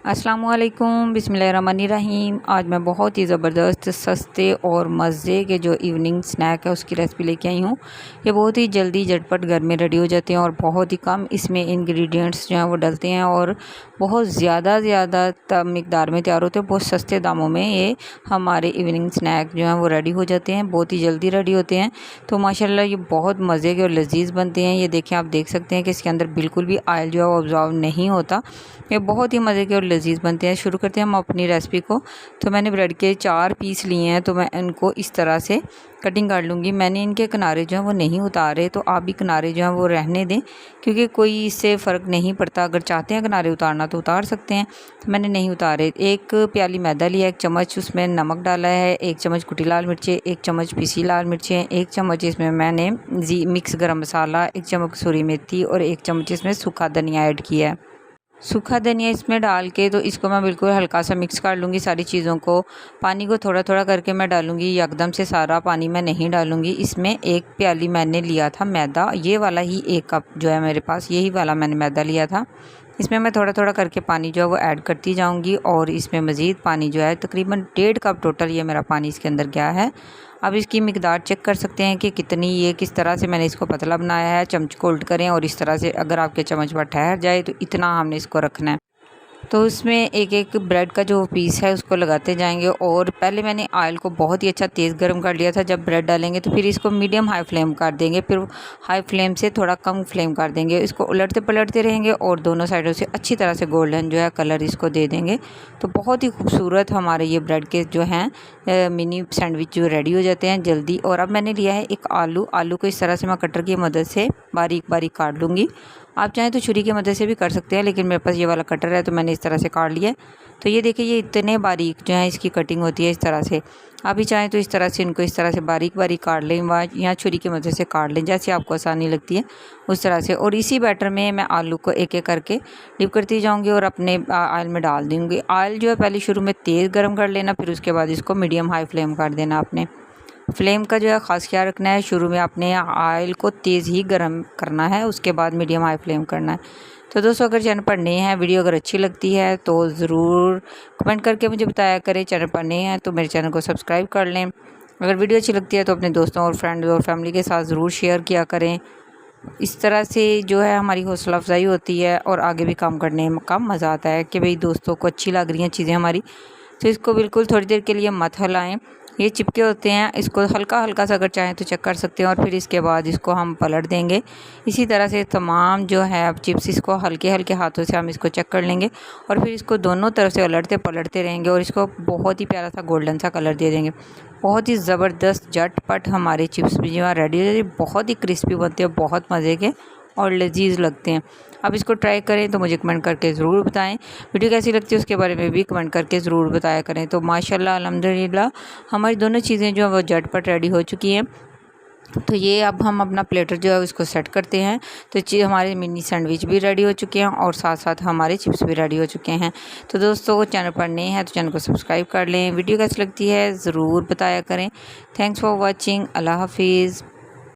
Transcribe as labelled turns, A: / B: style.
A: अस्सलामुअलैकुम बिस्मिल्लाहिर्रहमानिर्रहीम। आज मैं बहुत ही ज़बरदस्त सस्ते और मज़े के जो इवनिंग स्नैक है उसकी रेसिपी लेके आई हूँ। ये बहुत ही जल्दी झटपट घर में रेडी हो जाते हैं और बहुत ही कम इसमें इंग्रेडिएंट्स जो हैं वो डलते हैं और बहुत ज़्यादा मिकदार में तैयार होते हैं। बहुत सस्ते दामों में ये हमारे इवनिंग स्नैक जो हैं वो रेडी हो जाते हैं, बहुत ही जल्दी रेडी होते हैं। तो माशाल्लाह ये बहुत मज़े के और लजीज़ बनते हैं। ये देखें, आप देख सकते हैं कि इसके अंदर बिल्कुल भी ऑयल जो है वो ऑब्जॉर्व नहीं होता। ये बहुत ही मज़े के और लजीज़ बनते हैं। शुरू करते हैं हम अपनी रेसिपी को। तो मैंने ब्रेड के 4 पीस लिए हैं, तो मैं इनको इस तरह से कटिंग कर लूँगी। मैंने इनके किनारे जो हैं वो नहीं उतारे, तो आप भी किनारे जो हैं वो रहने दें, क्योंकि कोई इससे फ़र्क नहीं पड़ता। अगर चाहते हैं किनारे उतारना तो उतार सकते हैं, तो मैंने नहीं उतारे। 1 प्याली मैदा लिया, 1 चम्मच उसमें नमक डाला है, 1 चम्मच कुटी लाल मिर्चें, 1 चम्मच पीसी लाल मिर्चें, 1 चम्मच इसमें मैंने मिक्स गरम मसाला, 1 चम्मच कसूरी मेथी और 1 चम्मच इसमें सूखा धनिया ऐड किया है। सूखा धनिया इसमें डाल के तो इसको मैं बिल्कुल हल्का सा मिक्स कर लूँगी सारी चीज़ों को। पानी को थोड़ा थोड़ा करके मैं डालूँगी, एकदम से सारा पानी मैं नहीं डालूँगी। इसमें 1 प्याली मैंने लिया था मैदा, ये वाला ही 1 कप जो है मेरे पास, यही वाला मैंने मैदा लिया था। इसमें मैं थोड़ा थोड़ा करके पानी जो है वो ऐड करती जाऊँगी और इसमें मज़ीद पानी जो है तकरीबन 1.5 कप टोटल ये मेरा पानी इसके अंदर गया है। अब इसकी मिकदार चेक कर सकते हैं कि कितनी, ये किस तरह से मैंने इसको पतला बनाया है। चम्मच को उल्ट करें और इस तरह से अगर आपके चम्मच पर ठहर जाए तो इतना हमने इसको रखना है। तो उसमें एक एक ब्रेड का जो पीस है उसको लगाते जाएंगे और पहले मैंने ऑयल को बहुत ही अच्छा तेज़ गर्म कर लिया था। जब ब्रेड डालेंगे तो फिर इसको मीडियम हाई फ्लेम कर देंगे, फिर हाई फ्लेम से थोड़ा कम फ्लेम कर देंगे। इसको उलटते पलटते रहेंगे और दोनों साइडों से अच्छी तरह से गोल्डन जो है कलर इसको दे देंगे। तो बहुत ही खूबसूरत हमारे ये ब्रेड के जो हैं मिनी सैंडविच जो रेडी हो जाते हैं जल्दी। और अब मैंने लिया है एक आलू को इस तरह से मैं कटर की मदद से बारीक बारीक काट लूँगी। आप चाहें तो छुरी की मदद से भी कर सकते हैं, लेकिन मेरे पास ये वाला कटर है तो मैंने इस तरह से काट लिया। तो ये देखिए, ये इतने बारीक जो है इसकी कटिंग होती है इस तरह से। आप भी चाहें तो इस तरह से इनको इस तरह से बारीक बारीक काट लें या छुरी की मदद से काट लें, जैसे आपको आसानी लगती है उस तरह से। और इसी बैटर में मैं आलू को एक एक करके डिप करती जाऊँगी और अपने ऑयल में डाल दूँगी। ऑयल जो है पहले शुरू में तेज़ गर्म कर लेना, फिर उसके बाद इसको मीडियम हाई फ्लेम कर देना। आपने फ्लेम का जो है ख़ास ख्याल रखना है। शुरू में आपने ऑयल को तेज़ ही गर्म करना है, उसके बाद मीडियम हाई फ्लेम करना है। तो दोस्तों, अगर चैनल पर नए हैं, वीडियो अगर अच्छी लगती है तो ज़रूर कमेंट करके मुझे बताया करें। चैनल पर नए हैं तो मेरे चैनल को सब्सक्राइब कर लें। अगर वीडियो अच्छी लगती है तो अपने दोस्तों और फ्रेंड्स और फैमिली के साथ ज़रूर शेयर किया करें। इस तरह से जो है हमारी हौसला अफजाई होती है और आगे भी काम करने में कम मज़ा आता है कि भाई दोस्तों को अच्छी लग रही हैं चीज़ें हमारी। तो इसको बिल्कुल थोड़ी देर के लिए मत हिलाएं, ये चिपके होते हैं। इसको हल्का हल्का सा अगर चाहें तो चेक कर सकते हैं और फिर इसके बाद इसको हम पलट देंगे। इसी तरह से तमाम जो है अब चिप्स, इसको हल्के हल्के हाथों से हम इसको चेक कर लेंगे और फिर इसको दोनों तरफ से उलटते पलटते रहेंगे और इसको बहुत ही प्यारा सा गोल्डन सा कलर दे देंगे। बहुत ही ज़बरदस्त झटपट हमारे चिप्स भी जो है रेडी हो जाती है। बहुत ही क्रिस्पी बनते हैं, बहुत मज़े के और लजीज़ लगते हैं। अब इसको ट्राई करें तो मुझे कमेंट करके ज़रूर बताएं। वीडियो कैसी लगती है उसके बारे में भी कमेंट करके ज़रूर बताया करें। तो माशाल्लाह अल्हम्दुलिल्लाह हमारी दोनों चीज़ें जो है वो झटपट रेडी हो चुकी हैं। तो ये अब हम अपना प्लेटर जो है उसको सेट करते हैं। तो हमारे मिनी सैंडविच भी रेडी हो चुके हैं और साथ साथ हमारे चिप्स भी रेडी हो चुके हैं। तो दोस्तों, चैनल पर नए हैं तो चैनल को सब्सक्राइब कर लें। वीडियो कैसी लगती है ज़रूर बताया करें। Thanks for watching. अल्लाह हाफिज़।